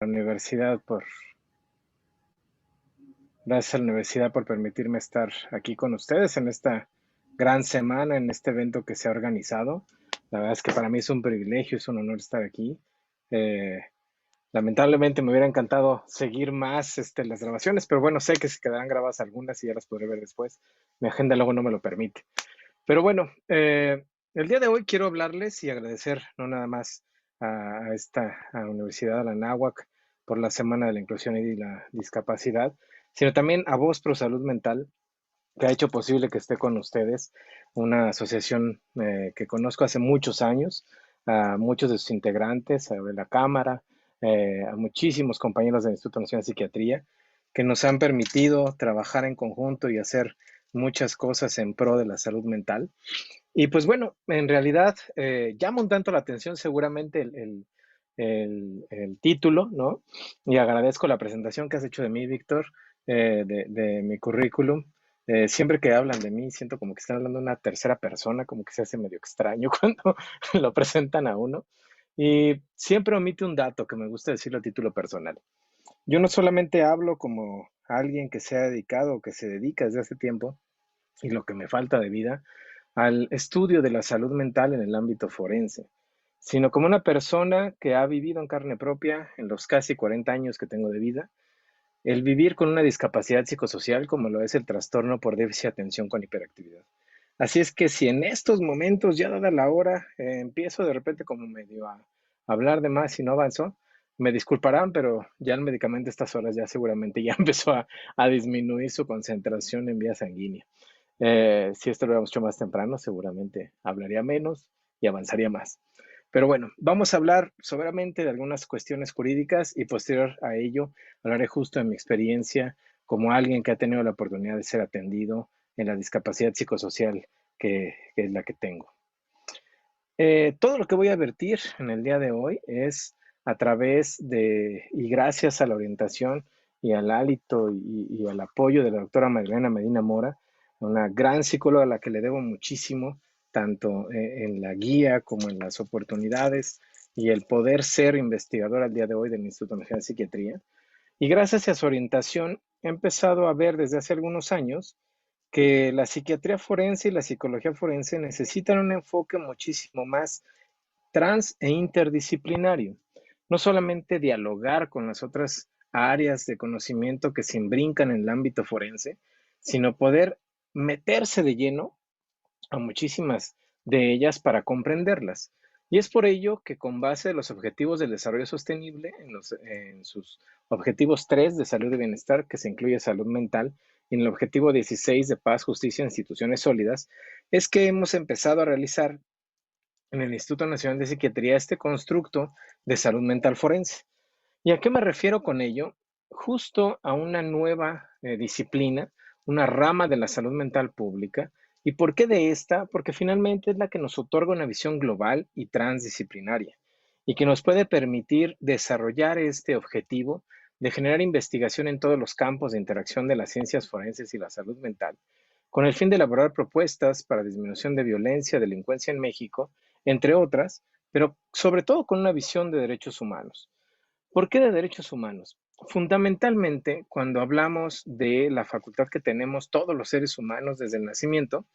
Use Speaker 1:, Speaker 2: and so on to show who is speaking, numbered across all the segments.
Speaker 1: universidad por, gracias a la universidad por permitirme estar aquí con ustedes en esta gran semana, en este evento que se ha organizado. La verdad es que para mí es un privilegio, es un honor estar aquí. Eh, Lamentablemente me hubiera encantado seguir más las grabaciones, pero bueno, sé que se quedarán grabadas algunas y ya las podré ver después. Mi agenda luego no me lo permite. Pero bueno, el día de hoy quiero hablarles y agradecer no nada más a la Universidad de la Anáhuac por la Semana de la Inclusión y la Discapacidad, sino también a Voz Pro Salud Mental, que ha hecho posible que esté con ustedes, una asociación que conozco hace muchos años, a muchos de sus integrantes, a la Cámara, a muchísimos compañeros del Instituto Nacional de Psiquiatría, que nos han permitido trabajar en conjunto y hacer muchas cosas en pro de la salud mental. Y pues bueno, en realidad llama un tanto la atención seguramente el título, ¿no? Y agradezco la presentación que has hecho de mí, Víctor, de mi currículum. Siempre que hablan de mí, siento como que están hablando de una tercera persona, como que se hace medio extraño cuando lo presentan a uno. Y siempre omite un dato que me gusta decirlo a título personal. Yo no solamente hablo como alguien que se ha dedicado o que se dedica desde hace tiempo, y lo que me falta de vida, al estudio de la salud mental en el ámbito forense, sino como una persona que ha vivido en carne propia en los casi 40 años que tengo de vida, el vivir con una discapacidad psicosocial como lo es el trastorno por déficit de atención con hiperactividad. Así es que si en estos momentos, ya dada la hora, empiezo de repente como medio a hablar de más y no avanzo, me disculparán, pero ya el medicamento a estas horas ya seguramente ya empezó a disminuir su concentración en vía sanguínea. Si esto lo hubiéramos hecho más temprano, seguramente hablaría menos y avanzaría más. Pero bueno, vamos a hablar soberamente de algunas cuestiones jurídicas y posterior a ello hablaré justo de mi experiencia como alguien que ha tenido la oportunidad de ser atendido en la discapacidad psicosocial que es la que tengo. Todo lo que voy a vertir en el día de hoy es a través de, y gracias a la orientación y al hálito y al apoyo de la doctora Magdalena Medina Mora, una gran psicóloga a la que le debo muchísimo, tanto en la guía como en las oportunidades y el poder ser investigador al día de hoy del Instituto Nacional de Psiquiatría. Y gracias a su orientación he empezado a ver desde hace algunos años que la psiquiatría forense y la psicología forense necesitan un enfoque muchísimo más trans e interdisciplinario. No solamente dialogar con las otras áreas de conocimiento que se imbrincan en el ámbito forense, sino poder meterse de lleno a muchísimas de ellas para comprenderlas. Y es por ello que con base de los objetivos del desarrollo sostenible, en sus objetivos 3 de salud y bienestar, que se incluye salud mental, y en el objetivo 16 de paz, justicia e instituciones sólidas, es que hemos empezado a realizar en el Instituto Nacional de Psiquiatría este constructo de salud mental forense. ¿Y a qué me refiero con ello? Justo a una nueva disciplina, una rama de la salud mental pública. ¿Y por qué de esta? Porque finalmente es la que nos otorga una visión global y transdisciplinaria y que nos puede permitir desarrollar este objetivo de generar investigación en todos los campos de interacción de las ciencias forenses y la salud mental, con el fin de elaborar propuestas para disminución de violencia, delincuencia en México, entre otras, pero sobre todo con una visión de derechos humanos. ¿Por qué de derechos humanos? Fundamentalmente, cuando hablamos de la facultad que tenemos todos los seres humanos desde el nacimiento,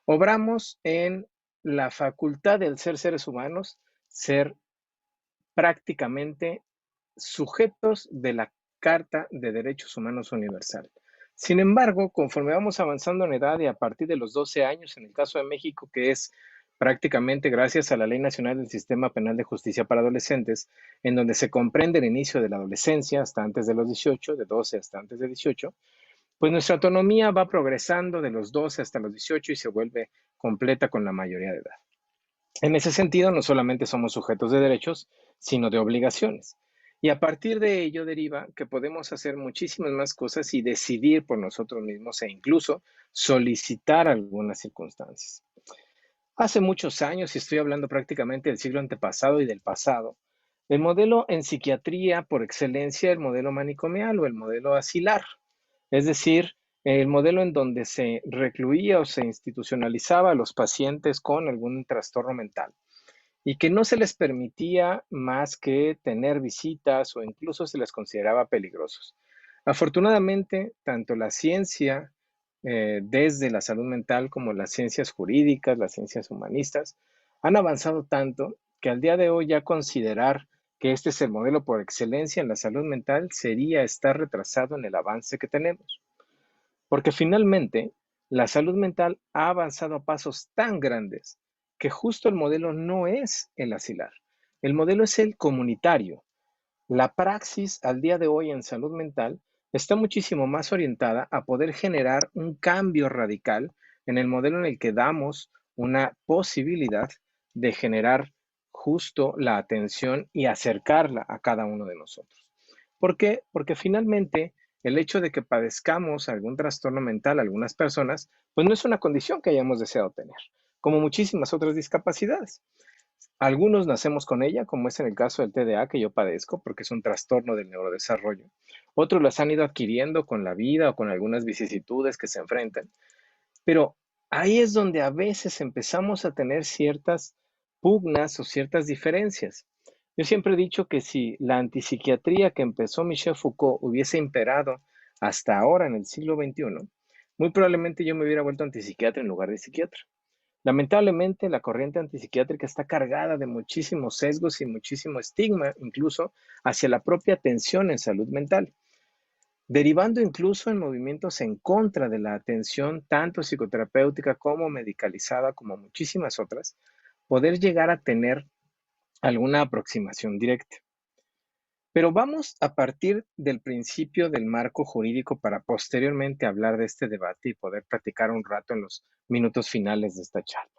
Speaker 1: obramos en la facultad del ser seres humanos, ser prácticamente sujetos de la Carta de Derechos Humanos Universal. Sin embargo, conforme vamos avanzando en edad y a partir de los 12 años, en el caso de México, que es prácticamente gracias a la Ley Nacional del Sistema Penal de Justicia para Adolescentes, en donde se comprende el inicio de la adolescencia hasta antes de los 18, de 12 hasta antes de 18, pues nuestra autonomía va progresando de los 12 hasta los 18 y se vuelve completa con la mayoría de edad. En ese sentido, no solamente somos sujetos de derechos, sino de obligaciones. Y a partir de ello deriva que podemos hacer muchísimas más cosas y decidir por nosotros mismos e incluso solicitar algunas circunstancias. Hace muchos años, y estoy hablando prácticamente del siglo antepasado y del pasado, el modelo en psiquiatría por excelencia, el modelo manicomial o el modelo asilar, es decir, el modelo en donde se recluía o se institucionalizaba a los pacientes con algún trastorno mental y que no se les permitía más que tener visitas o incluso se les consideraba peligrosos. Afortunadamente, tanto la ciencia desde la salud mental como las ciencias jurídicas, las ciencias humanistas, han avanzado tanto que al día de hoy ya considerar que este es el modelo por excelencia en la salud mental sería estar retrasado en el avance que tenemos. Porque finalmente la salud mental ha avanzado a pasos tan grandes que justo el modelo no es el asilar. El modelo es el comunitario. La praxis al día de hoy en salud mental está muchísimo más orientada a poder generar un cambio radical en el modelo en el que damos una posibilidad de generar justo la atención y acercarla a cada uno de nosotros. ¿Por qué? Porque finalmente el hecho de que padezcamos algún trastorno mental, algunas personas, pues no es una condición que hayamos deseado tener, como muchísimas otras discapacidades. Algunos nacemos con ella, como es en el caso del TDA que yo padezco, porque es un trastorno del neurodesarrollo. Otros las han ido adquiriendo con la vida o con algunas vicisitudes que se enfrentan. Pero ahí es donde a veces empezamos a tener ciertas pugnas o ciertas diferencias. Yo siempre he dicho que si la antipsiquiatría que empezó Michel Foucault hubiese imperado hasta ahora en el siglo XXI, muy probablemente yo me hubiera vuelto antipsiquiatra en lugar de psiquiatra. Lamentablemente, la corriente antipsiquiátrica está cargada de muchísimos sesgos y muchísimo estigma, incluso hacia la propia atención en salud mental, derivando incluso en movimientos en contra de la atención, tanto psicoterapéutica como medicalizada, como muchísimas otras, poder llegar a tener alguna aproximación directa. Pero vamos a partir del principio del marco jurídico para posteriormente hablar de este debate y poder platicar un rato en los minutos finales de esta charla.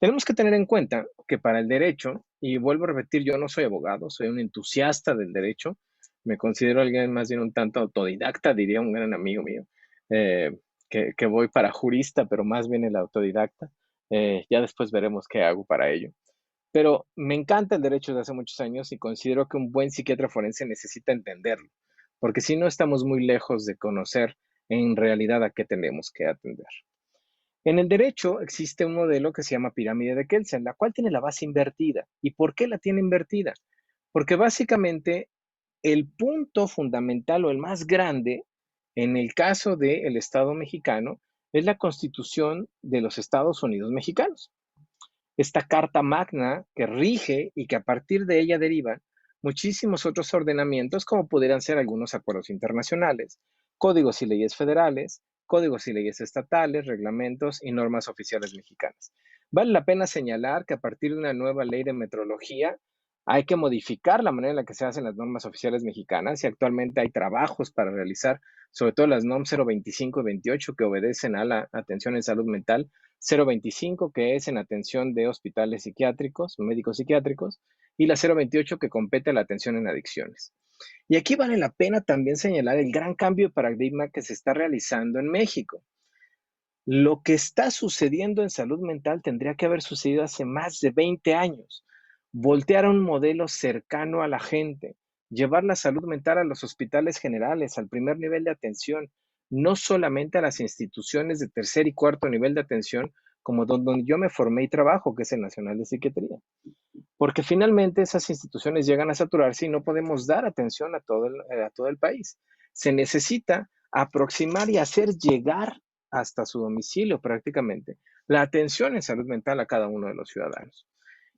Speaker 1: Tenemos que tener en cuenta que para el derecho, y vuelvo a repetir, yo no soy abogado, soy un entusiasta del derecho, me considero alguien más bien un tanto autodidacta, diría un gran amigo mío, eh, que voy para jurista, pero más bien el autodidacta. Ya después veremos qué hago para ello. Pero me encanta el derecho desde hace muchos años y considero que un buen psiquiatra forense necesita entenderlo, porque si no estamos muy lejos de conocer en realidad a qué tenemos que atender. En el derecho existe un modelo que se llama pirámide de Kelsen, la cual tiene la base invertida. ¿Y por qué la tiene invertida? Porque básicamente el punto fundamental o el más grande en el caso del Estado mexicano es la Constitución de los Estados Unidos mexicanos. Esta carta magna que rige y que a partir de ella derivan muchísimos otros ordenamientos, como pudieran ser algunos acuerdos internacionales, códigos y leyes federales, códigos y leyes estatales, reglamentos y normas oficiales mexicanas. Vale la pena señalar que a partir de una nueva ley de metrología hay que modificar la manera en la que se hacen las normas oficiales mexicanas y actualmente hay trabajos para realizar, sobre todo las NOM 025 y 28 que obedecen a la atención en salud mental, 025 que es en atención de hospitales psiquiátricos, médicos psiquiátricos, y la 028 que compete a la atención en adicciones. Y aquí vale la pena también señalar el gran cambio de paradigma que se está realizando en México. Lo que está sucediendo en salud mental tendría que haber sucedido hace más de 20 años. Voltear a un modelo cercano a la gente, llevar la salud mental a los hospitales generales, al primer nivel de atención, no solamente a las instituciones de tercer y cuarto nivel de atención, como donde yo me formé y trabajo, que es el Nacional de Psiquiatría. Porque finalmente esas instituciones llegan a saturarse y no podemos dar atención a todo el país. Se necesita aproximar y hacer llegar hasta su domicilio prácticamente la atención en salud mental a cada uno de los ciudadanos.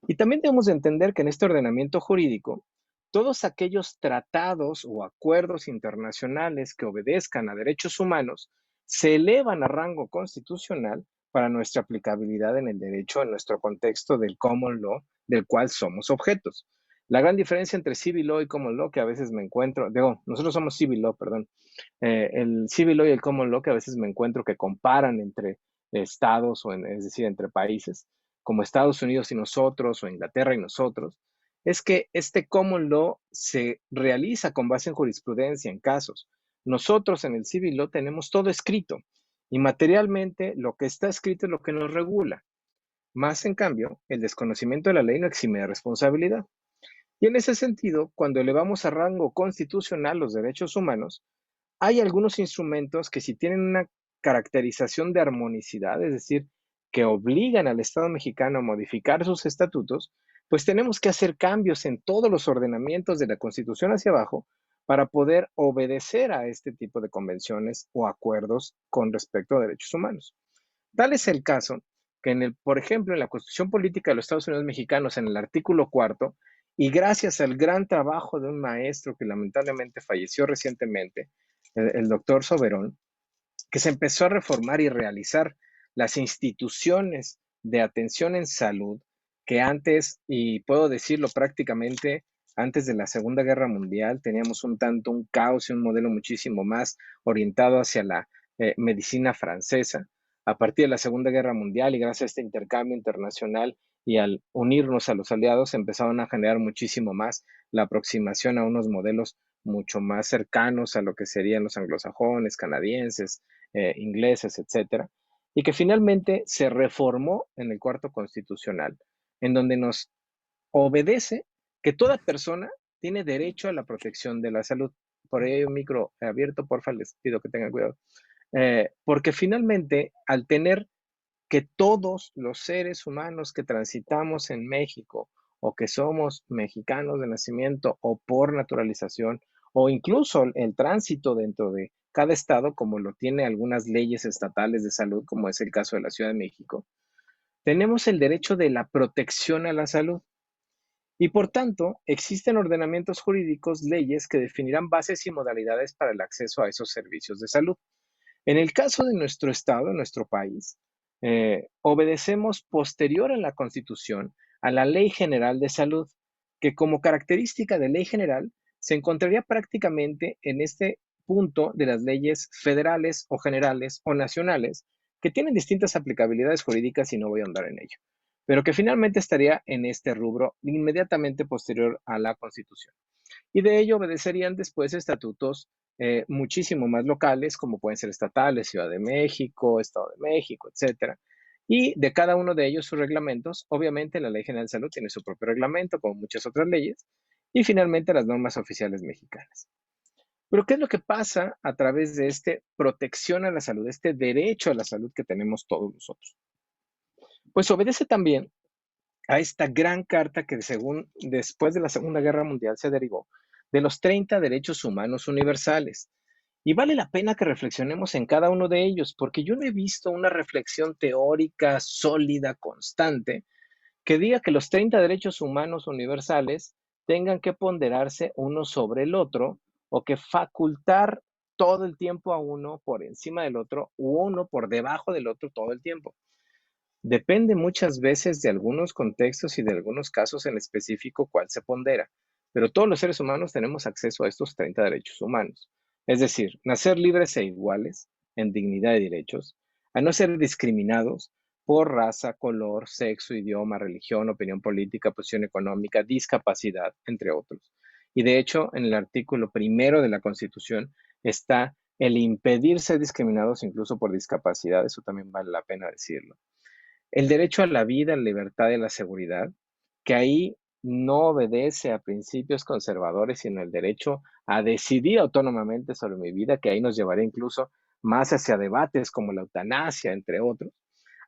Speaker 1: Y también debemos de entender que en este ordenamiento jurídico, todos aquellos tratados o acuerdos internacionales que obedezcan a derechos humanos se elevan a rango constitucional para nuestra aplicabilidad en el derecho, en nuestro contexto del common law, del cual somos objetos. La gran diferencia entre civil law y common law que a veces me encuentro, digo, nosotros somos civil law, perdón, el civil law y el common law que a veces me encuentro que comparan entre estados es decir, entre países, como Estados Unidos y nosotros o Inglaterra y nosotros, es que este common law se realiza con base en jurisprudencia, en casos. Nosotros en el civil law tenemos todo escrito y materialmente lo que está escrito es lo que nos regula. Más en cambio, el desconocimiento de la ley no exime de responsabilidad. Y en ese sentido, cuando elevamos a rango constitucional los derechos humanos, hay algunos instrumentos que si tienen una caracterización de armonicidad, es decir, que obligan al Estado mexicano a modificar sus estatutos, pues tenemos que hacer cambios en todos los ordenamientos de la Constitución hacia abajo para poder obedecer a este tipo de convenciones o acuerdos con respecto a derechos humanos. Tal es el caso que por ejemplo, en la Constitución Política de los Estados Unidos Mexicanos, en el artículo cuarto, y gracias al gran trabajo de un maestro que lamentablemente falleció recientemente, el doctor Soberón, que se empezó a reformar y realizar las instituciones de atención en salud que antes, y puedo decirlo prácticamente, antes de la Segunda Guerra Mundial, teníamos un tanto un caos y un modelo muchísimo más orientado hacia la medicina francesa. A partir de la Segunda Guerra Mundial y gracias a este intercambio internacional y al unirnos a los aliados, empezaron a generar muchísimo más la aproximación a unos modelos mucho más cercanos a lo que serían los anglosajones, canadienses, ingleses, etcétera, y que finalmente se reformó en el cuarto constitucional, en donde nos obedece que toda persona tiene derecho a la protección de la salud. Por ahí hay un micro abierto, porfa, les pido que tengan cuidado. Porque finalmente, al tener que todos los seres humanos que transitamos en México o que somos mexicanos de nacimiento o por naturalización o incluso el tránsito dentro de cada estado, como lo tiene algunas leyes estatales de salud, como es el caso de la Ciudad de México, tenemos el derecho de la protección a la salud. Y por tanto, existen ordenamientos jurídicos, leyes que definirán bases y modalidades para el acceso a esos servicios de salud. En el caso de nuestro estado, en nuestro país, obedecemos posterior a la Constitución a la Ley General de Salud, que como característica de ley general se encontraría prácticamente en este punto de las leyes federales o generales o nacionales, que tienen distintas aplicabilidades jurídicas y no voy a andar en ello, pero que finalmente estaría en este rubro inmediatamente posterior a la Constitución. Y de ello obedecerían después estatutos muchísimo más locales, como pueden ser estatales, Ciudad de México, Estado de México, etcétera. Y de cada uno de ellos sus reglamentos. Obviamente la Ley General de Salud tiene su propio reglamento, como muchas otras leyes. Y finalmente las normas oficiales mexicanas. Pero ¿qué es lo que pasa a través de este protección a la salud, este derecho a la salud que tenemos todos nosotros? Pues obedece también a esta gran carta que según después de la Segunda Guerra Mundial se derivó de los 30 derechos humanos universales. Y vale la pena que reflexionemos en cada uno de ellos, porque yo no he visto una reflexión teórica, sólida, constante, que diga que los 30 derechos humanos universales tengan que ponderarse uno sobre el otro o que facultar todo el tiempo a uno por encima del otro u uno por debajo del otro todo el tiempo. Depende muchas veces de algunos contextos y de algunos casos en específico cuál se pondera, pero todos los seres humanos tenemos acceso a estos 30 derechos humanos. Es decir, nacer libres e iguales en dignidad y derechos, a no ser discriminados por raza, color, sexo, idioma, religión, opinión política, posición económica, discapacidad, entre otros. Y de hecho, en el artículo primero de la Constitución está el impedir ser discriminados incluso por discapacidad, eso también vale la pena decirlo. El derecho a la vida, a la libertad y a la seguridad, que ahí no obedece a principios conservadores, sino el derecho a decidir autónomamente sobre mi vida, que ahí nos llevaría incluso más hacia debates como la eutanasia, entre otros,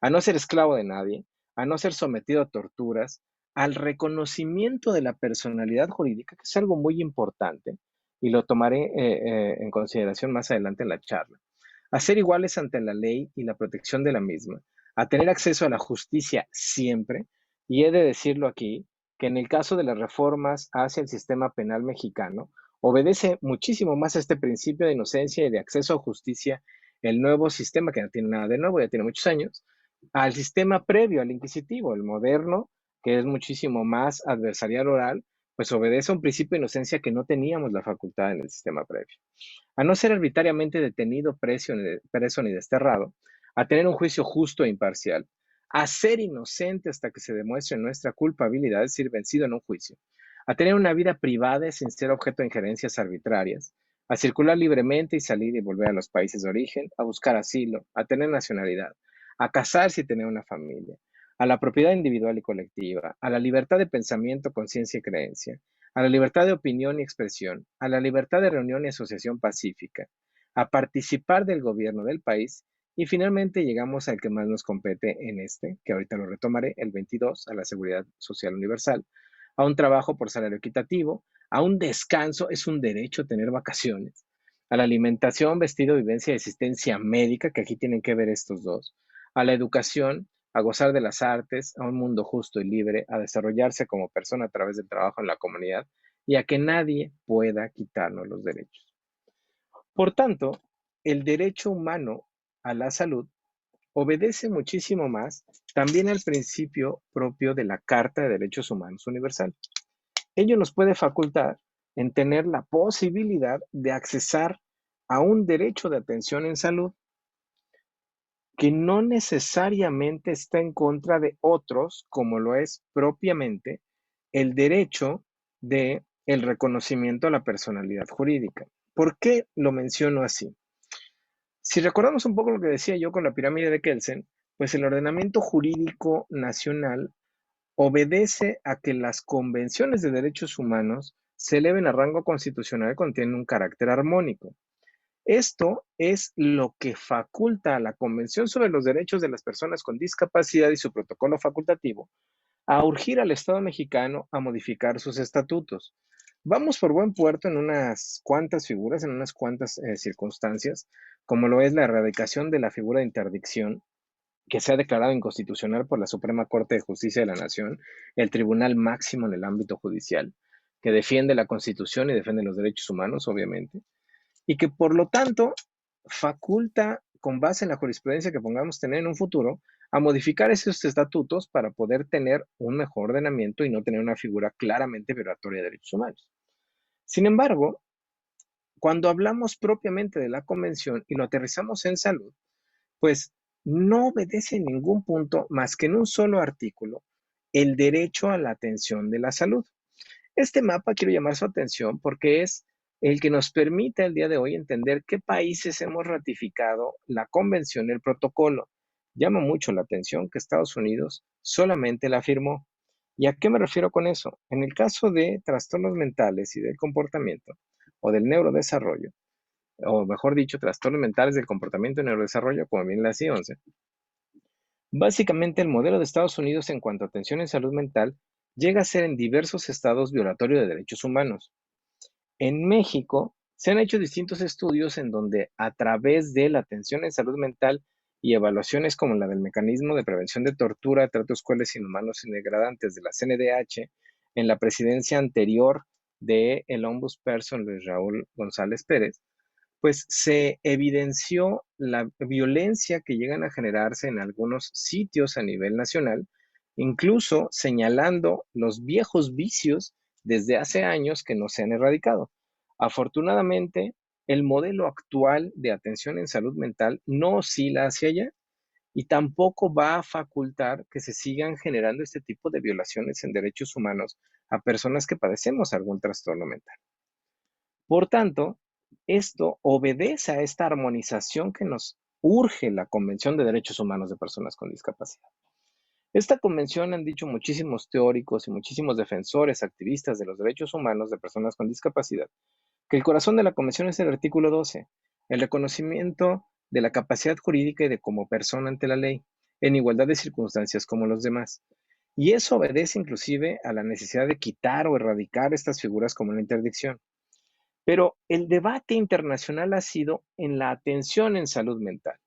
Speaker 1: a no ser esclavo de nadie, a no ser sometido a torturas, al reconocimiento de la personalidad jurídica, que es algo muy importante, y lo tomaré en consideración más adelante en la charla, a ser iguales ante la ley y la protección de la misma, a tener acceso a la justicia siempre, y he de decirlo aquí, que en el caso de las reformas hacia el sistema penal mexicano, obedece muchísimo más a este principio de inocencia y de acceso a justicia el nuevo sistema, que no tiene nada de nuevo, ya tiene muchos años, al sistema previo, al inquisitivo, el moderno, que es muchísimo más adversarial oral, pues obedece a un principio de inocencia que no teníamos la facultad en el sistema previo. A no ser arbitrariamente detenido, preso ni desterrado, a tener un juicio justo e imparcial, a ser inocente hasta que se demuestre nuestra culpabilidad, es decir, vencido en un juicio, a tener una vida privada sin ser objeto de injerencias arbitrarias, a circular libremente y salir y volver a los países de origen, a buscar asilo, a tener nacionalidad, a casarse y tener una familia, a la propiedad individual y colectiva, a la libertad de pensamiento, conciencia y creencia, a la libertad de opinión y expresión, a la libertad de reunión y asociación pacífica, a participar del gobierno del país Y finalmente llegamos al que más nos compete en este, que ahorita lo retomaré, el 22, a la seguridad social universal, a un trabajo por salario equitativo, a un descanso, es un derecho tener vacaciones, a la alimentación, vestido, vivencia y asistencia médica, que aquí tienen que ver estos dos, a la educación, a gozar de las artes, a un mundo justo y libre, a desarrollarse como persona a través del trabajo en la comunidad y a que nadie pueda quitarnos los derechos. Por tanto, el derecho humano a la salud obedece muchísimo más también al principio propio de la Carta de Derechos Humanos Universal. Ello nos puede facultar en tener la posibilidad de accesar a un derecho de atención en salud que no necesariamente está en contra de otros, como lo es propiamente el derecho de el reconocimiento a la personalidad jurídica. ¿Por qué lo menciono así? Si recordamos un poco lo que decía yo con la pirámide de Kelsen, pues el ordenamiento jurídico nacional obedece a que las convenciones de derechos humanos se eleven a rango constitucional cuando tienen un carácter armónico. Esto es lo que faculta a la Convención sobre los Derechos de las Personas con Discapacidad y su protocolo facultativo a urgir al Estado mexicano a modificar sus estatutos. Vamos por buen puerto en unas cuantas figuras, en unas cuantas circunstancias, como lo es la erradicación de la figura de interdicción, que se ha declarado inconstitucional por la Suprema Corte de Justicia de la Nación, el tribunal máximo en el ámbito judicial, que defiende la Constitución y defiende los derechos humanos, obviamente, y que por lo tanto faculta, con base en la jurisprudencia que pongamos tener en un futuro, a modificar esos estatutos para poder tener un mejor ordenamiento y no tener una figura claramente violatoria de derechos humanos. Sin embargo, cuando hablamos propiamente de la convención y lo aterrizamos en salud, pues no obedece en ningún punto más que en un solo artículo el derecho a la atención de la salud. Este mapa quiero llamar su atención porque es el que nos permite el día de hoy entender qué países hemos ratificado la convención y el protocolo. Llama mucho la atención que Estados Unidos solamente la firmó. ¿Y a qué me refiero con eso? En el caso de trastornos mentales y del comportamiento o del neurodesarrollo, o mejor dicho, trastornos mentales del comportamiento y neurodesarrollo, como bien la CI-11, básicamente el modelo de Estados Unidos en cuanto a atención en salud mental llega a ser en diversos estados violatorio de derechos humanos. En México se han hecho distintos estudios en donde a través de la atención en salud mental y evaluaciones como la del mecanismo de prevención de tortura, tratos crueles, inhumanos y degradantes de la CNDH, en la presidencia anterior de el ombudsperson Luis Raúl González Pérez, pues se evidenció la violencia que llegan a generarse en algunos sitios a nivel nacional, incluso señalando los viejos vicios desde hace años que no se han erradicado. Afortunadamente, el modelo actual de atención en salud mental no oscila hacia allá y tampoco va a facultar que se sigan generando este tipo de violaciones en derechos humanos a personas que padecemos algún trastorno mental. Por tanto, esto obedece a esta armonización que nos urge la Convención de Derechos Humanos de Personas con Discapacidad. Esta convención han dicho muchísimos teóricos y muchísimos defensores, activistas de los derechos humanos de personas con discapacidad, que el corazón de la convención es el artículo 12, el reconocimiento de la capacidad jurídica y de como persona ante la ley, en igualdad de circunstancias como los demás. Y eso obedece inclusive a la necesidad de quitar o erradicar estas figuras como la interdicción. Pero el debate internacional ha sido en la atención en salud mental.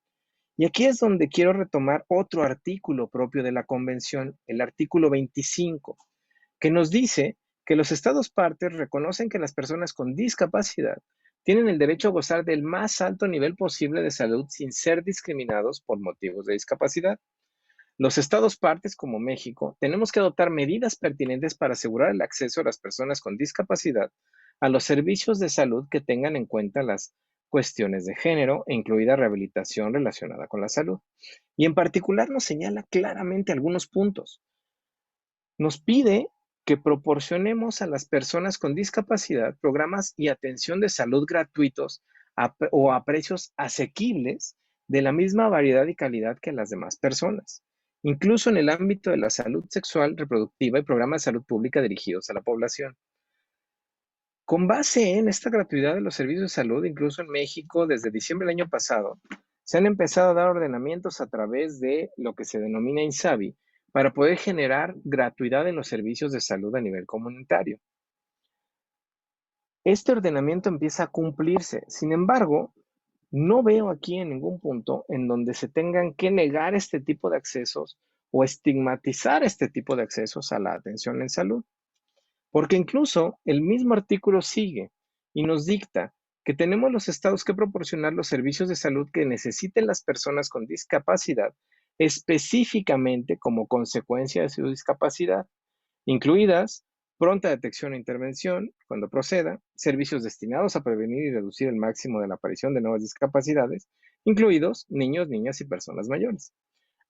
Speaker 1: Y aquí es donde quiero retomar otro artículo propio de la Convención, el artículo 25, que nos dice que los Estados partes reconocen que las personas con discapacidad tienen el derecho a gozar del más alto nivel posible de salud sin ser discriminados por motivos de discapacidad. Los Estados partes, como México, tenemos que adoptar medidas pertinentes para asegurar el acceso a las personas con discapacidad a los servicios de salud que tengan en cuenta las cuestiones de género e incluida rehabilitación relacionada con la salud. Y en particular nos señala claramente algunos puntos. Nos pide que proporcionemos a las personas con discapacidad programas y atención de salud gratuitos o a precios asequibles de la misma variedad y calidad que las demás personas, incluso en el ámbito de la salud sexual, reproductiva y programas de salud pública dirigidos a la población. Con base en esta gratuidad de los servicios de salud, incluso en México, desde diciembre del año pasado, Se han empezado a dar ordenamientos a través de lo que se denomina INSABI para poder generar gratuidad en los servicios de salud a nivel comunitario. Este ordenamiento empieza a cumplirse. Sin embargo, no veo aquí en ningún punto en donde se tengan que negar este tipo de accesos o estigmatizar este tipo de accesos a la atención en salud. Porque incluso el mismo artículo sigue y nos dicta que tenemos los estados que proporcionar los servicios de salud que necesiten las personas con discapacidad, específicamente como consecuencia de su discapacidad, incluidas pronta detección e intervención cuando proceda, servicios destinados a prevenir y reducir el máximo de la aparición de nuevas discapacidades, incluidos niños, niñas y personas mayores.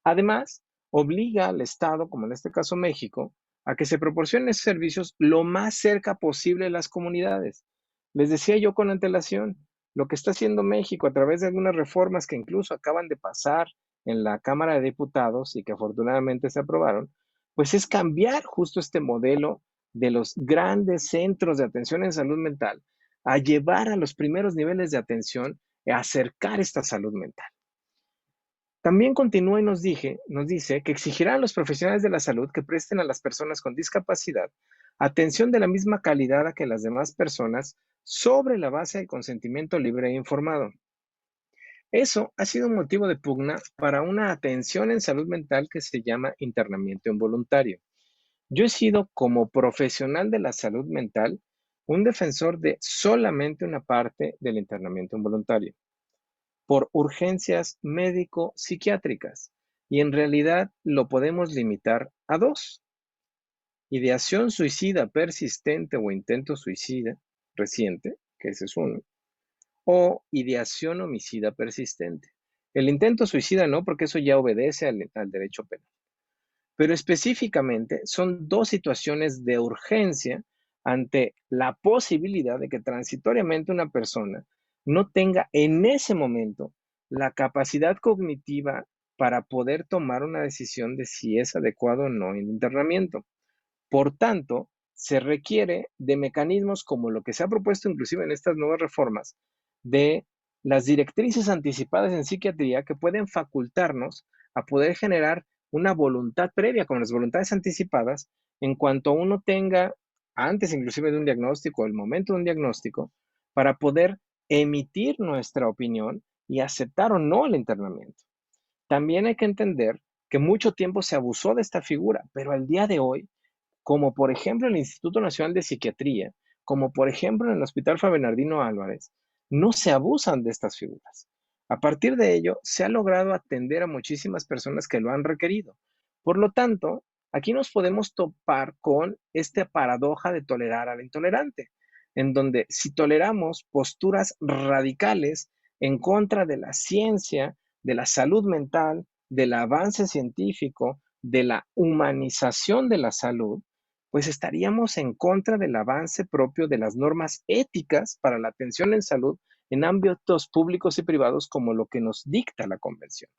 Speaker 1: Además, obliga al Estado, como en este caso México, a que se proporcionen esos servicios lo más cerca posible de las comunidades. Les decía yo con antelación, lo que está haciendo México a través de algunas reformas que incluso acaban de pasar en la Cámara de Diputados y que afortunadamente se aprobaron, pues es cambiar justo este modelo de los grandes centros de atención en salud mental a llevar a los primeros niveles de atención, a acercar esta salud mental. También continúa y nos dice que exigirá a los profesionales de la salud que presten a las personas con discapacidad atención de la misma calidad a que las demás personas sobre la base del consentimiento libre e informado. Eso ha sido un motivo de pugna para una atención en salud mental que se llama internamiento involuntario. Yo he sido, como profesional de la salud mental, un defensor de solamente una parte del internamiento involuntario por urgencias médico-psiquiátricas. Y en realidad lo podemos limitar a dos: ideación suicida persistente o intento suicida reciente, que ese es uno, o ideación homicida persistente. El intento suicida no, porque eso ya obedece al derecho penal. Pero específicamente son dos situaciones de urgencia ante la posibilidad de que transitoriamente una persona no tenga en ese momento la capacidad cognitiva para poder tomar una decisión de si es adecuado o no el internamiento. Por tanto, se requiere de mecanismos como lo que se ha propuesto inclusive en estas nuevas reformas, de las directrices anticipadas en psiquiatría que pueden facultarnos a poder generar una voluntad previa con las voluntades anticipadas en cuanto uno tenga, antes inclusive de un diagnóstico, el momento de un diagnóstico, para poder emitir nuestra opinión y aceptar o no el internamiento. También hay que entender que mucho tiempo se abusó de esta figura, pero al día de hoy, como por ejemplo en el Instituto Nacional de Psiquiatría, como por ejemplo en el Hospital Fray Bernardino Álvarez, no se abusan de estas figuras. A partir de ello, se ha logrado atender a muchísimas personas que lo han requerido. Por lo tanto, aquí nos podemos topar con esta paradoja de tolerar al intolerante, en donde si toleramos posturas radicales en contra de la ciencia, de la salud mental, del avance científico, de la humanización de la salud, pues estaríamos en contra del avance propio de las normas éticas para la atención en salud en ámbitos públicos y privados como lo que nos dicta la Convención.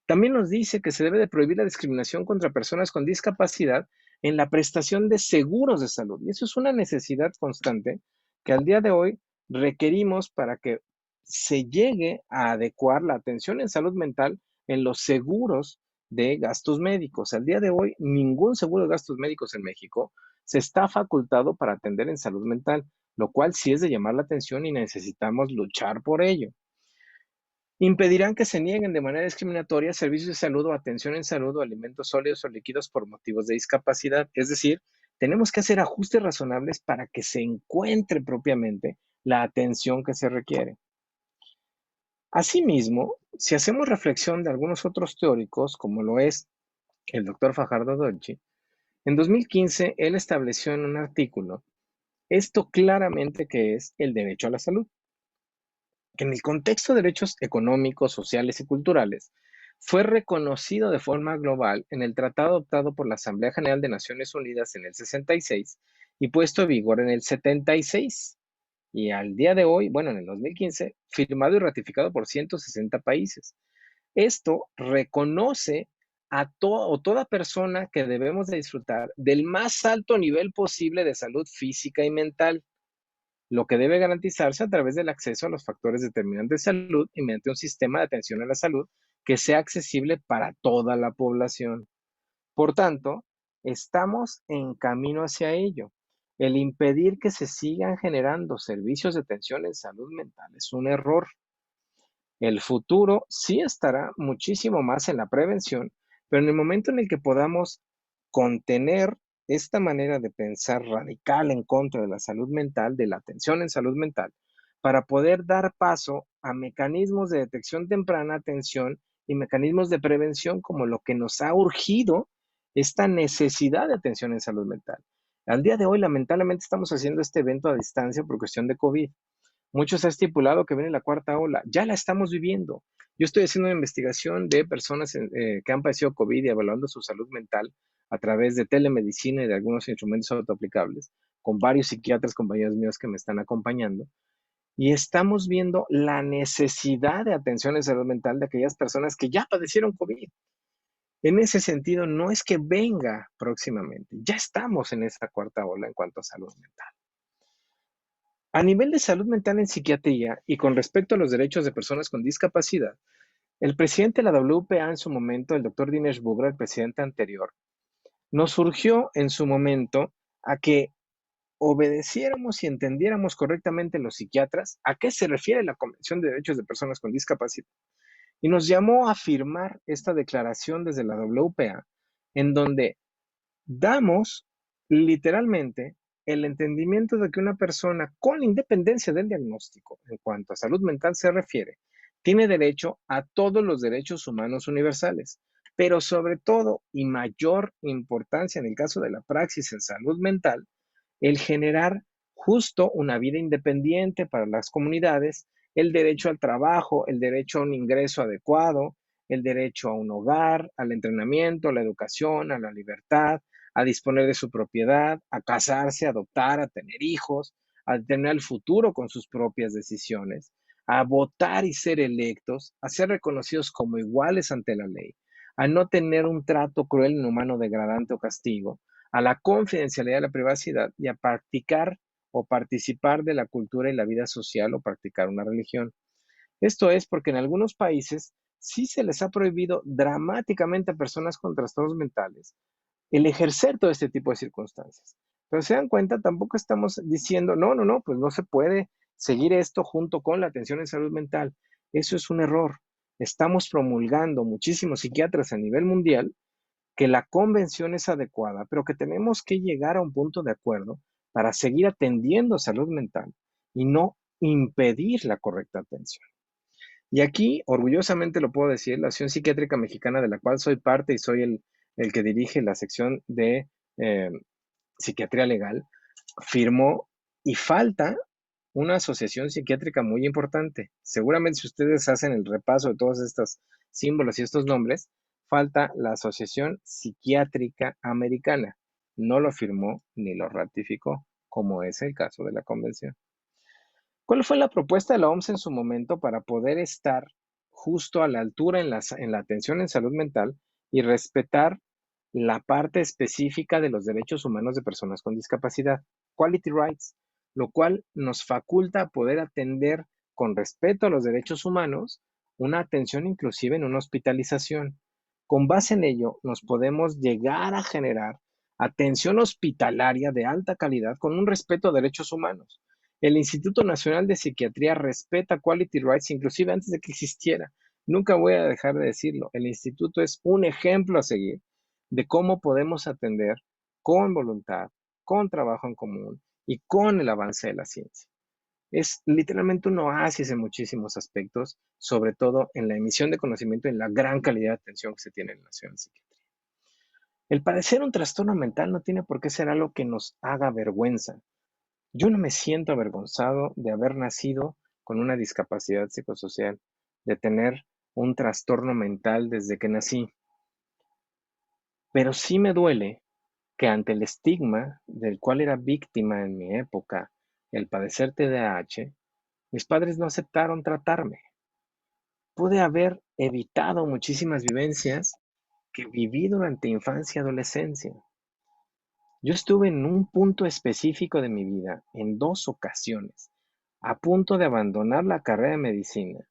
Speaker 1: También nos dice que se debe de prohibir la discriminación contra personas con discapacidad en la prestación de seguros de salud. Y eso es una necesidad constante que al día de hoy requerimos para que se llegue a adecuar la atención en salud mental en los seguros de gastos médicos. Al día de hoy, ningún seguro de gastos médicos en México se está facultado para atender en salud mental, lo cual sí es de llamar la atención y necesitamos luchar por ello. Impedirán que se nieguen de manera discriminatoria servicios de salud o atención en salud o alimentos sólidos o líquidos por motivos de discapacidad. Es decir, tenemos que hacer ajustes razonables para que se encuentre propiamente la atención que se requiere. Asimismo, si hacemos reflexión de algunos otros teóricos, como lo es el doctor Fajardo Dolci, en 2015 él estableció en un artículo esto claramente que es el derecho a la salud, que en el contexto de derechos económicos, sociales y culturales fue reconocido de forma global en el tratado adoptado por la Asamblea General de Naciones Unidas en el 66 y puesto en vigor en el 76. Y al día de hoy, bueno, en el 2015, firmado y ratificado por 160 países. Esto reconoce a toda persona que debemos de disfrutar del más alto nivel posible de salud física y mental, lo que debe garantizarse a través del acceso a los factores determinantes de salud y mediante un sistema de atención a la salud que sea accesible para toda la población. Por tanto, estamos en camino hacia ello. El impedir que se sigan generando servicios de atención en salud mental es un error. El futuro sí estará muchísimo más en la prevención, pero en el momento en el que podamos contener esta manera de pensar radical en contra de la salud mental, de la atención en salud mental, para poder dar paso a mecanismos de detección temprana, atención y mecanismos de prevención como lo que nos ha urgido esta necesidad de atención en salud mental. Al día de hoy, lamentablemente, estamos haciendo este evento a distancia por cuestión de COVID. Muchos ha estipulado que viene la cuarta ola. Ya la estamos viviendo. Yo estoy haciendo una investigación de personas que han padecido COVID y evaluando su salud mental a través de telemedicina y de algunos instrumentos autoaplicables, con varios psiquiatras, compañeros míos que me están acompañando. Y estamos viendo la necesidad de atención en salud mental de aquellas personas que ya padecieron COVID. En ese sentido, no es que venga próximamente, ya estamos en esa cuarta ola en cuanto a salud mental. A nivel de salud mental en psiquiatría y con respecto a los derechos de personas con discapacidad, el presidente de la WPA en su momento, el doctor Dinesh Bugra, el presidente anterior, nos surgió en su momento a que obedeciéramos y entendiéramos correctamente los psiquiatras a qué se refiere la Convención de Derechos de Personas con Discapacidad. Y nos llamó a firmar esta declaración desde la WPA, en donde damos literalmente el entendimiento de que una persona, con independencia del diagnóstico, en cuanto a salud mental se refiere, tiene derecho a todos los derechos humanos universales, pero sobre todo y mayor importancia en el caso de la praxis en salud mental, el generar justo una vida independiente para las comunidades, el derecho al trabajo, el derecho a un ingreso adecuado, el derecho a un hogar, al entrenamiento, a la educación, a la libertad, a disponer de su propiedad, a casarse, a adoptar, a tener hijos, a tener el futuro con sus propias decisiones, a votar y ser electos, a ser reconocidos como iguales ante la ley, a no tener un trato cruel, inhumano, degradante o castigo, a la confidencialidad y la privacidad y a practicar o participar de la cultura y la vida social o practicar una religión. Esto es porque en algunos países sí se les ha prohibido dramáticamente a personas con trastornos mentales el ejercer todo este tipo de circunstancias. Pero se dan cuenta, tampoco estamos diciendo, no, no, no, pues no se puede seguir esto junto con la atención en salud mental. Eso es un error. Estamos promulgando muchísimos psiquiatras a nivel mundial que la convención es adecuada, pero que tenemos que llegar a un punto de acuerdo para seguir atendiendo salud mental y no impedir la correcta atención. Y aquí, orgullosamente lo puedo decir, la Asociación Psiquiátrica Mexicana, de la cual soy parte y soy el que dirige la sección de eh, psiquiatría legal, firmó y falta una asociación psiquiátrica muy importante. Seguramente si ustedes hacen el repaso de todos estos símbolos y estos nombres, falta la Asociación Psiquiátrica Americana. No lo firmó ni lo ratificó, como es el caso de la convención. ¿Cuál fue la propuesta de la OMS en su momento para poder estar justo a la altura en la atención en salud mental y respetar la parte específica de los derechos humanos de personas con discapacidad? Quality Rights, lo cual nos faculta poder atender con respeto a los derechos humanos una atención inclusive en una hospitalización. Con base en ello, nos podemos llegar a generar atención hospitalaria de alta calidad con un respeto a derechos humanos. El Instituto Nacional de Psiquiatría respeta Quality Rights inclusive antes de que existiera. Nunca voy a dejar de decirlo. El instituto es un ejemplo a seguir de cómo podemos atender con voluntad, con trabajo en común y con el avance de la ciencia. Es literalmente un oasis en muchísimos aspectos, sobre todo en la emisión de conocimiento y en la gran calidad de atención que se tiene en la Nación Psiquiatría. El padecer un trastorno mental no tiene por qué ser algo que nos haga vergüenza. Yo no me siento avergonzado de haber nacido con una discapacidad psicosocial, de tener un trastorno mental desde que nací, pero sí me duele que ante el estigma del cual era víctima en mi época, el padecer TDAH, mis padres no aceptaron tratarme. Pude haber evitado muchísimas vivencias que viví durante infancia y adolescencia. Yo estuve en un punto específico de mi vida, en 2 ocasiones, a punto de abandonar la carrera de medicina,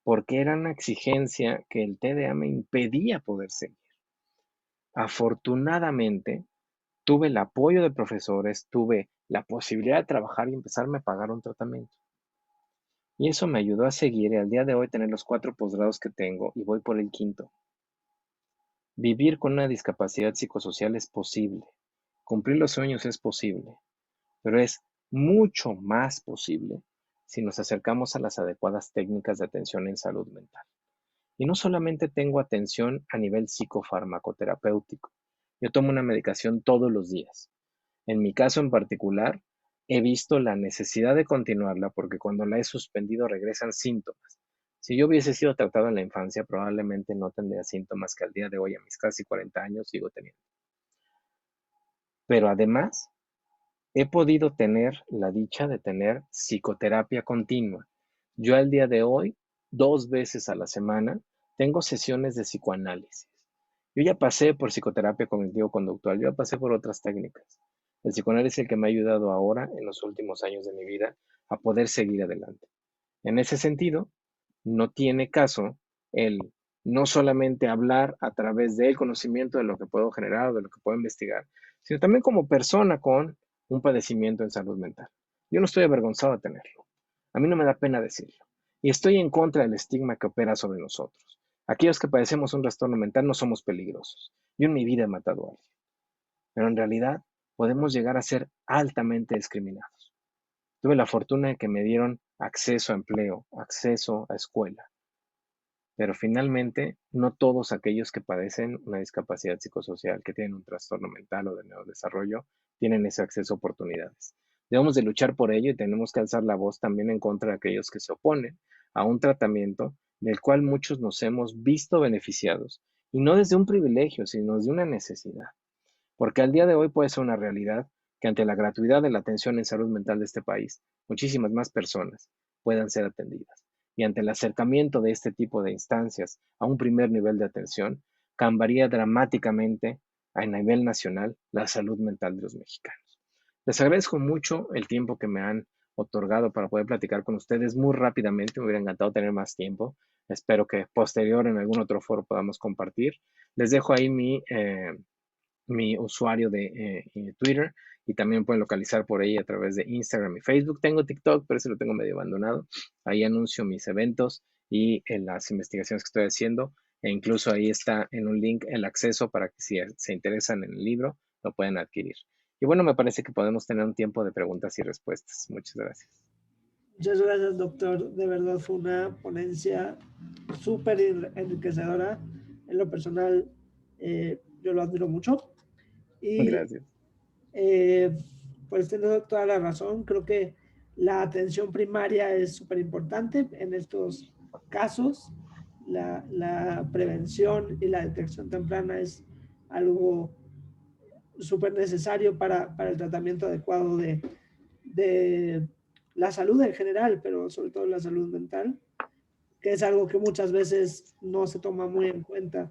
Speaker 1: porque era una exigencia que el TDA me impedía poder seguir. Afortunadamente, tuve el apoyo de profesores, tuve la posibilidad de trabajar y empezarme a pagar un tratamiento. Y eso me ayudó a seguir y al día de hoy tener los 4 posgrados que tengo y voy por el quinto. Vivir con una discapacidad psicosocial es posible. Cumplir los sueños es posible, pero es mucho más posible si nos acercamos a las adecuadas técnicas de atención en salud mental. Y no solamente tengo atención a nivel psicofarmacoterapéutico, yo tomo una medicación todos los días. En mi caso en particular, he visto la necesidad de continuarla porque cuando la he suspendido regresan síntomas. Si yo hubiese sido tratado en la infancia, probablemente no tendría síntomas que al día de hoy, a mis casi 40 años, sigo teniendo. Pero además, he podido tener la dicha de tener psicoterapia continua. Yo al día de hoy, 2 veces a la semana, tengo sesiones de psicoanálisis. Yo ya pasé por psicoterapia cognitivo-conductual, yo ya pasé por otras técnicas. El psicoanálisis es el que me ha ayudado ahora, en los últimos años de mi vida, a poder seguir adelante. En ese sentido, no tiene caso el no solamente hablar a través del conocimiento de lo que puedo generar o de lo que puedo investigar, sino también como persona con un padecimiento en salud mental. Yo no estoy avergonzado de tenerlo. A mí no me da pena decirlo. Y estoy en contra del estigma que opera sobre nosotros. Aquellos que padecemos un trastorno mental no somos peligrosos. Yo en mi vida he matado a alguien. Pero en realidad podemos llegar a ser altamente discriminados. Tuve la fortuna de que me dieron acceso a empleo, acceso a escuela, pero finalmente no todos aquellos que padecen una discapacidad psicosocial, que tienen un trastorno mental o de neurodesarrollo, tienen ese acceso a oportunidades. Debemos de luchar por ello y tenemos que alzar la voz también en contra de aquellos que se oponen a un tratamiento del cual muchos nos hemos visto beneficiados, y no desde un privilegio, sino desde una necesidad. Porque al día de hoy puede ser una realidad que ante la gratuidad de la atención en salud mental de este país, muchísimas más personas puedan ser atendidas. Y ante el acercamiento de este tipo de instancias a un primer nivel de atención, cambiaría dramáticamente a nivel nacional la salud mental de los mexicanos. Les agradezco mucho el tiempo que me han otorgado para poder platicar con ustedes muy rápidamente. Me hubiera encantado tener más tiempo. Espero que posterior en algún otro foro podamos compartir. Les dejo ahí mi usuario de Twitter y también pueden localizar por ahí a través de Instagram y Facebook. Tengo TikTok, pero ese lo tengo medio abandonado. Ahí anuncio mis eventos y las investigaciones que estoy haciendo. E incluso ahí está en un link el acceso para que si se interesan en el libro, lo puedan adquirir. Y bueno, me parece que podemos tener un tiempo de preguntas y respuestas. Muchas gracias.
Speaker 2: Muchas gracias, doctor. De verdad fue una ponencia súper enriquecedora. En lo personal, yo lo admiro mucho. Y
Speaker 1: Gracias.
Speaker 2: eh, pues tiene toda la razón. Creo que la atención primaria es súper importante en estos casos. La prevención y la detección temprana es algo súper necesario para el tratamiento adecuado de la salud en general, pero sobre todo la salud mental, que es algo que muchas veces no se toma muy en cuenta.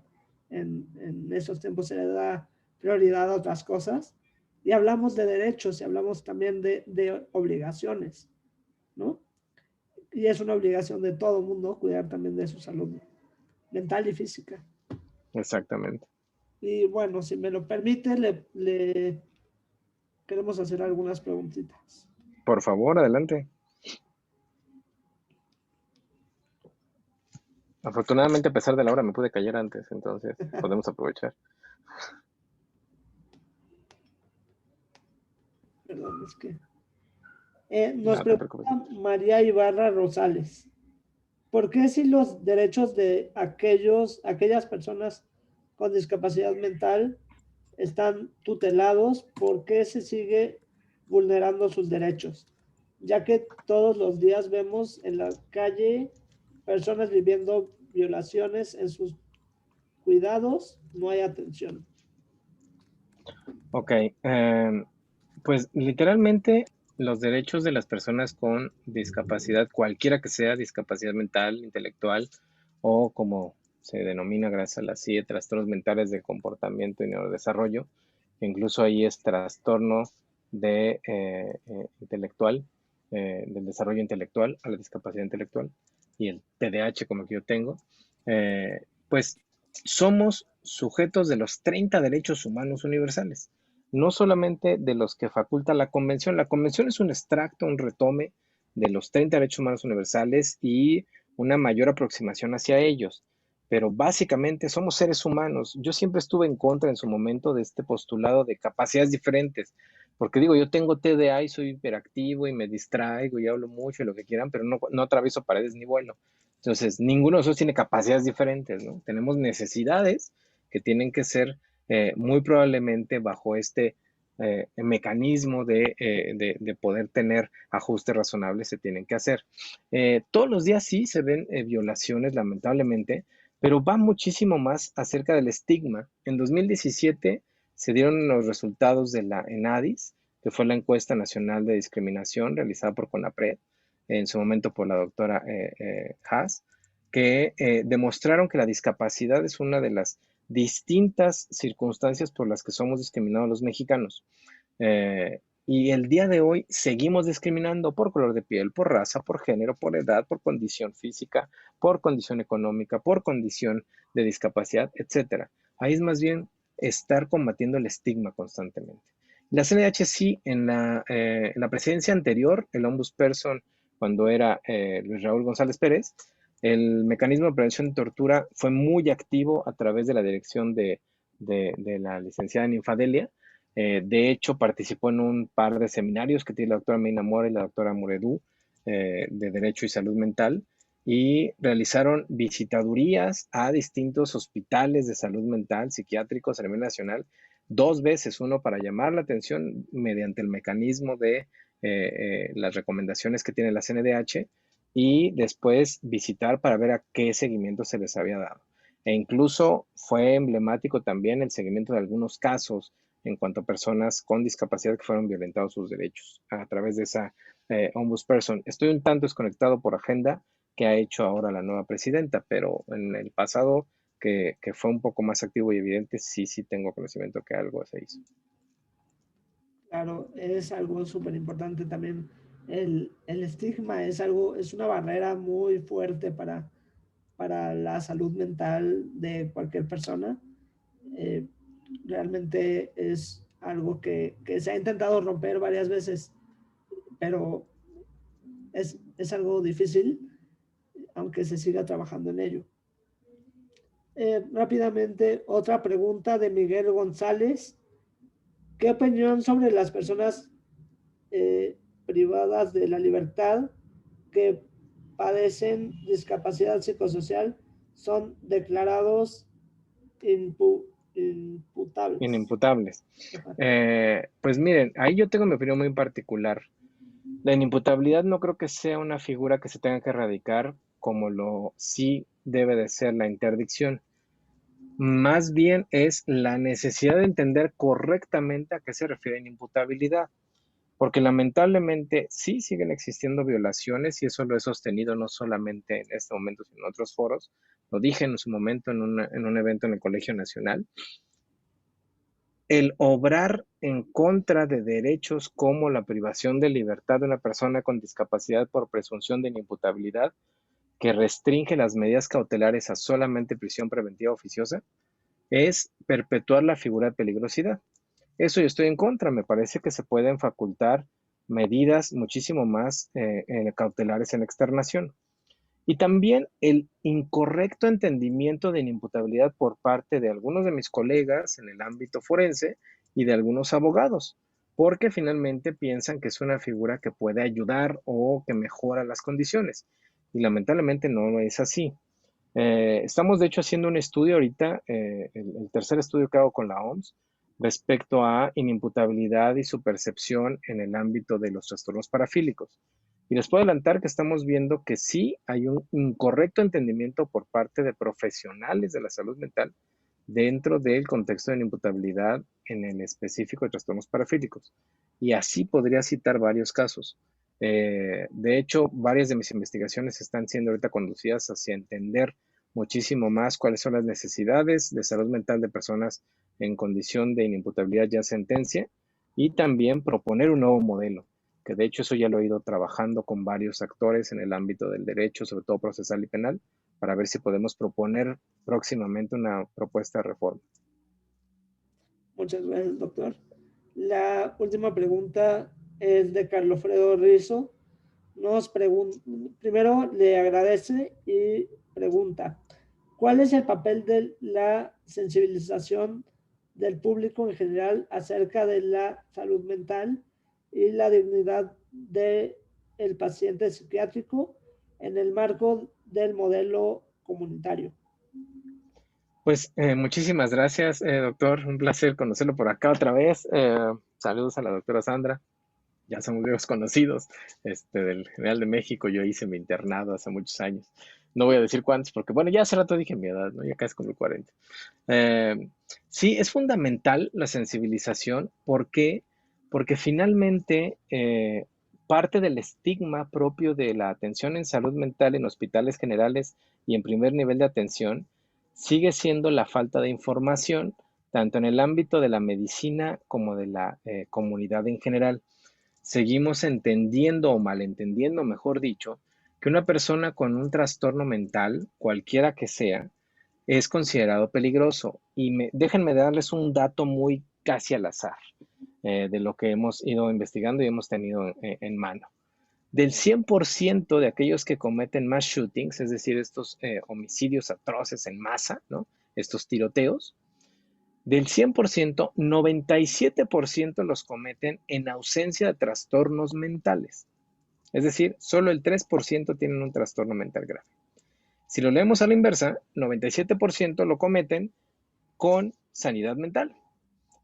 Speaker 2: En estos tiempos se le da prioridad a otras cosas. Y hablamos de derechos y hablamos también de obligaciones, ¿no? Y es una obligación de todo mundo cuidar también de su salud mental y física.
Speaker 1: Exactamente.
Speaker 2: Y bueno, si me lo permite, le queremos hacer algunas preguntitas.
Speaker 1: Por favor, adelante. Afortunadamente, a pesar de la hora, me pude callar antes, entonces podemos aprovechar.
Speaker 2: Perdón, es que nos
Speaker 1: No te preocupes.
Speaker 2: pregunta María Ibarra Rosales. ¿Por qué si los derechos de aquellas personas con discapacidad mental están tutelados, por qué se sigue vulnerando sus derechos? Ya que todos los días vemos en la calle personas viviendo violaciones en sus cuidados, no hay atención.
Speaker 1: Ok, pues literalmente los derechos de las personas con discapacidad, cualquiera que sea, discapacidad mental, intelectual o como se denomina gracias a la CIE, trastornos mentales de comportamiento y neurodesarrollo, incluso ahí es trastorno de, intelectual, del desarrollo intelectual a la discapacidad intelectual, y el TDAH como que yo tengo, pues somos sujetos de los 30 derechos humanos universales, no solamente de los que faculta la Convención. La Convención es un extracto, un retome de los 30 derechos humanos universales y una mayor aproximación hacia ellos, pero básicamente somos seres humanos. Yo siempre estuve en contra en su momento de este postulado de capacidades diferentes, porque digo, yo tengo TDA y soy hiperactivo y me distraigo y hablo mucho y lo que quieran, pero no atravieso paredes ni vuelo. Entonces, ninguno de nosotros tiene capacidades diferentes, ¿no? Tenemos necesidades que tienen que ser muy probablemente bajo este mecanismo de poder tener ajustes razonables se tienen que hacer. Todos los días sí se ven violaciones, lamentablemente, pero va muchísimo más acerca del estigma. En 2017 se dieron los resultados de la ENADIS, que fue la encuesta nacional de discriminación realizada por CONAPRED, en su momento por la doctora Haas, que demostraron que la discapacidad es una de las distintas circunstancias por las que somos discriminados los mexicanos. Y el día de hoy seguimos discriminando por color de piel, por raza, por género, por edad, por condición física, por condición económica, por condición de discapacidad, etcétera. Ahí es más bien estar combatiendo el estigma constantemente. La CNDH sí, en la presidencia anterior, el ombudsperson, cuando era Luis Raúl González Pérez, el mecanismo de prevención de tortura fue muy activo a través de la dirección de la licenciada Ninfadelia. De hecho, participó en un par de seminarios que tiene la doctora Meina Mora y la doctora Muredú de Derecho y Salud Mental, y realizaron visitadurías a distintos hospitales de salud mental, psiquiátricos a nivel nacional, 2 veces, uno para llamar la atención mediante el mecanismo de las recomendaciones que tiene la CNDH, y después visitar para ver a qué seguimiento se les había dado. E incluso fue emblemático también el seguimiento de algunos casos en cuanto a personas con discapacidad que fueron violentados sus derechos a través de esa ombudsperson. Estoy un tanto desconectado por agenda que ha hecho ahora la nueva presidenta, pero en el pasado, que fue un poco más activo y evidente, sí tengo conocimiento que algo se hizo.
Speaker 2: Claro, es algo súper importante también. El estigma es algo, es una barrera muy fuerte para la salud mental de cualquier persona. Eh, Realmente es algo que se ha intentado romper varias veces, pero es algo difícil, aunque se siga trabajando en ello. Rápidamente, otra pregunta de Miguel González. ¿Qué opinión sobre las personas eh, privadas de la libertad que padecen discapacidad psicosocial son declarados imputables?
Speaker 1: Inimputables. Pues miren, ahí yo tengo mi opinión muy particular. La inimputabilidad no creo que sea una figura que se tenga que erradicar como lo sí debe de ser la interdicción. Más bien es la necesidad de entender correctamente a qué se refiere inimputabilidad, porque lamentablemente sí siguen existiendo violaciones, y eso lo he sostenido no solamente en este momento, sino en otros foros. Lo dije en su momento en un evento en el Colegio Nacional. El obrar en contra de derechos como la privación de libertad de una persona con discapacidad por presunción de inimputabilidad, que restringe las medidas cautelares a solamente prisión preventiva oficiosa, es perpetuar la figura de peligrosidad. Eso yo estoy en contra. Me parece que se pueden facultar medidas muchísimo más cautelares en externación. Y también el incorrecto entendimiento de inimputabilidad por parte de algunos de mis colegas en el ámbito forense y de algunos abogados, porque finalmente piensan que es una figura que puede ayudar o que mejora las condiciones. Y lamentablemente no es así. Estamos de hecho haciendo un estudio ahorita, el tercer estudio que hago con la OMS, respecto a inimputabilidad y su percepción en el ámbito de los trastornos parafílicos. Y les puedo adelantar que estamos viendo que sí hay un incorrecto entendimiento por parte de profesionales de la salud mental dentro del contexto de inimputabilidad en el específico de trastornos parafílicos. Y así podría citar varios casos. De hecho, varias de mis investigaciones están siendo ahorita conducidas hacia entender muchísimo más cuáles son las necesidades de salud mental de personas en condición de inimputabilidad ya sentencia y también proponer un nuevo modelo, que de hecho eso ya lo he ido trabajando con varios actores en el ámbito del derecho, sobre todo procesal y penal, para ver si podemos proponer próximamente una propuesta de reforma.
Speaker 2: Muchas gracias, doctor. La última pregunta es de Carlos Fredo Rizo. Primero le agradece y pregunta, ¿cuál es el papel de la sensibilización del público en general acerca de la salud mental y la dignidad del paciente psiquiátrico en el marco del modelo comunitario?
Speaker 1: Pues muchísimas gracias, doctor. Un placer conocerlo por acá otra vez. Saludos a la doctora Sandra. Ya somos viejos conocidos, del General de México. Yo hice mi internado hace muchos años. No voy a decir cuántos, porque bueno, ya hace rato dije mi edad, ¿no? Ya casi como 40. Eh, sí, es fundamental la sensibilización. ¿Por qué? Porque finalmente parte del estigma propio de la atención en salud mental en hospitales generales y en primer nivel de atención sigue siendo la falta de información, tanto en el ámbito de la medicina como de la comunidad en general. Seguimos entendiendo o malentendiendo, mejor dicho, que una persona con un trastorno mental, cualquiera que sea, es considerado peligroso. Y déjenme darles un dato muy casi al azar de lo que hemos ido investigando y hemos tenido en mano. Del 100% de aquellos que cometen mass shootings, es decir, estos homicidios atroces en masa, ¿no? Estos tiroteos, del 100%, 97% los cometen en ausencia de trastornos mentales. Es decir, solo el 3% tienen un trastorno mental grave. Si lo leemos a la inversa, 97% lo cometen con sanidad mental.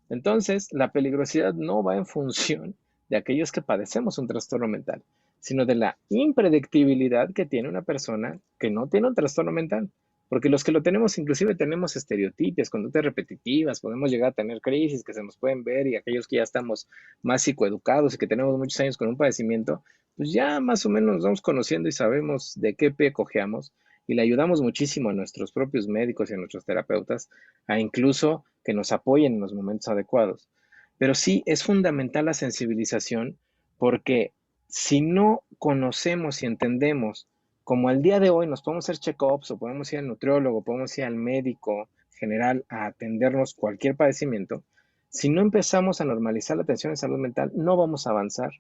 Speaker 1: Entonces, la peligrosidad no va en función de aquellos que padecemos un trastorno mental, sino de la impredictibilidad que tiene una persona que no tiene un trastorno mental. Porque los que lo tenemos, inclusive tenemos estereotipos, conductas repetitivas, podemos llegar a tener crisis que se nos pueden ver y aquellos que ya estamos más psicoeducados y que tenemos muchos años con un padecimiento, pues ya más o menos nos vamos conociendo y sabemos de qué pie cojeamos y le ayudamos muchísimo a nuestros propios médicos y a nuestros terapeutas a incluso que nos apoyen en los momentos adecuados. Pero sí es fundamental la sensibilización porque si no conocemos y entendemos, como al día de hoy nos podemos hacer check-ups o podemos ir al nutriólogo, podemos ir al médico general a atendernos cualquier padecimiento, si no empezamos a normalizar la atención en salud mental, no vamos a avanzar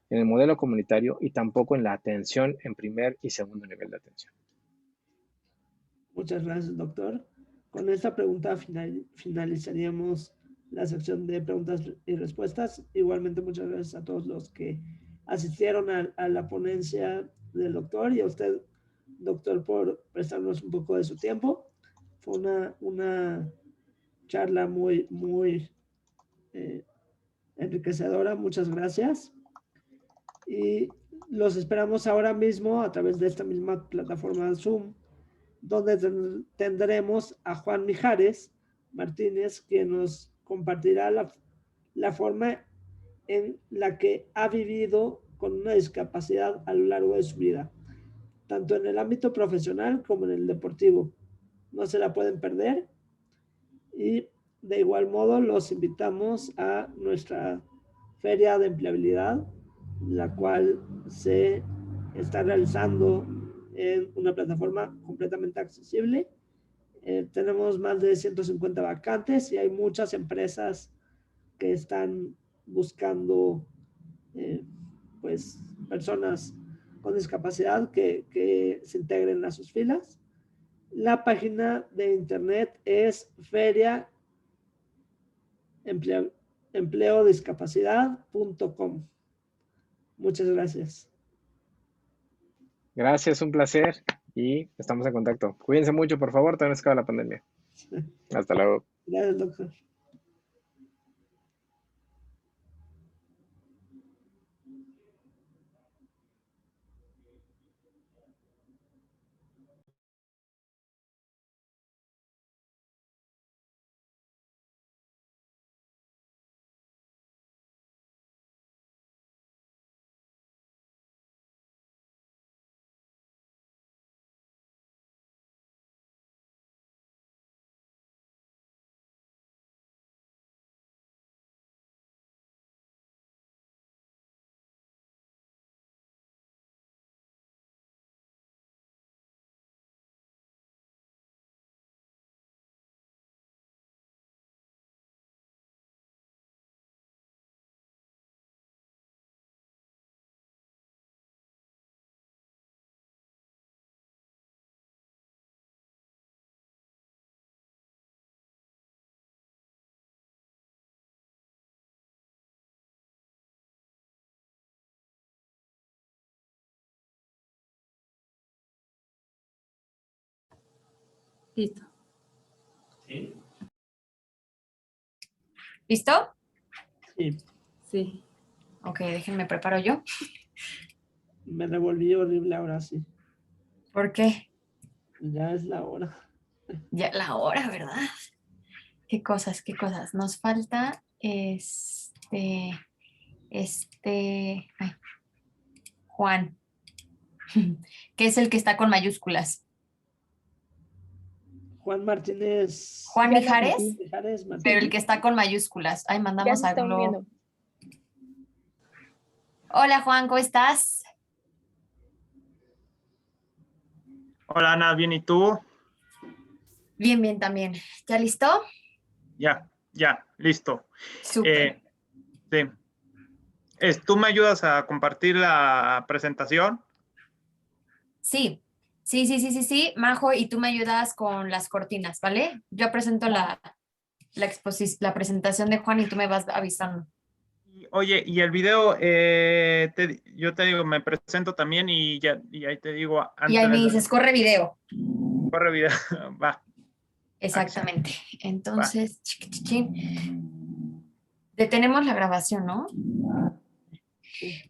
Speaker 1: en el modelo comunitario y tampoco en la atención en primer y segundo nivel de atención.
Speaker 2: Muchas gracias, doctor. Con esta pregunta finalizaríamos la sección de preguntas y respuestas. Igualmente, muchas gracias a todos los que asistieron a la ponencia del doctor y a usted, doctor, por prestarnos un poco de su tiempo. Fue una charla muy enriquecedora. Muchas gracias. Y los esperamos ahora mismo a través de esta misma plataforma Zoom, donde tendremos a Juan Mijares Martínez, quien nos compartirá la forma en la que ha vivido con una discapacidad a lo largo de su vida, tanto en el ámbito profesional como en el deportivo. No se la pueden perder y de igual modo los invitamos a nuestra feria de empleabilidad, la cual se está realizando en una plataforma completamente accesible. Tenemos más de 150 vacantes y hay muchas empresas que están buscando eh, pues personas con discapacidad que se integren a sus filas. La página de internet es feria empleodiscapacidad.com. Muchas gracias.
Speaker 1: Gracias, un placer y estamos en contacto. Cuídense mucho, por favor, todavía no se acaba la pandemia. Hasta luego.
Speaker 2: Gracias, doctor.
Speaker 3: Listo.
Speaker 2: Sí.
Speaker 3: ¿Listo?
Speaker 2: Sí,
Speaker 3: Sí. Ok, déjenme preparo yo.
Speaker 2: me revolví horrible ahora sí.
Speaker 3: ¿Por qué?
Speaker 2: Ya es la hora.
Speaker 3: Ya la hora, ¿verdad? ¿Qué cosas, qué cosas? Nos falta ay, Juan, que es el que está con mayúsculas.
Speaker 2: Juan Martínez.
Speaker 3: Juan
Speaker 4: Ya lo vi.
Speaker 3: Mijares,
Speaker 2: Mijares
Speaker 3: pero el
Speaker 2: Martínez.
Speaker 3: que está con mayúsculas. Ay,
Speaker 4: Ya
Speaker 3: mandamos
Speaker 4: se
Speaker 3: a
Speaker 4: está
Speaker 3: Glo.
Speaker 4: uniendo.
Speaker 3: Hola Juan, ¿cómo estás?
Speaker 5: Hola Ana, bien, ¿y tú?
Speaker 3: Bien, bien también. ¿Ya listo?
Speaker 5: Ya, listo.
Speaker 3: Súper.
Speaker 5: Sí. ¿Tú me ayudas a compartir la presentación?
Speaker 3: Sí, sí. Majo, y tú me ayudas con las cortinas, ¿vale? Yo presento la presentación de Juan y tú me vas avisando.
Speaker 5: Oye, y el video, yo te digo, me presento también y ahí te digo
Speaker 3: Y ahí me
Speaker 5: antes
Speaker 3: dices, corre video.
Speaker 5: corre video. Va,
Speaker 3: Exactamente. Entonces, detenemos la grabación, ¿no?
Speaker 2: Sí.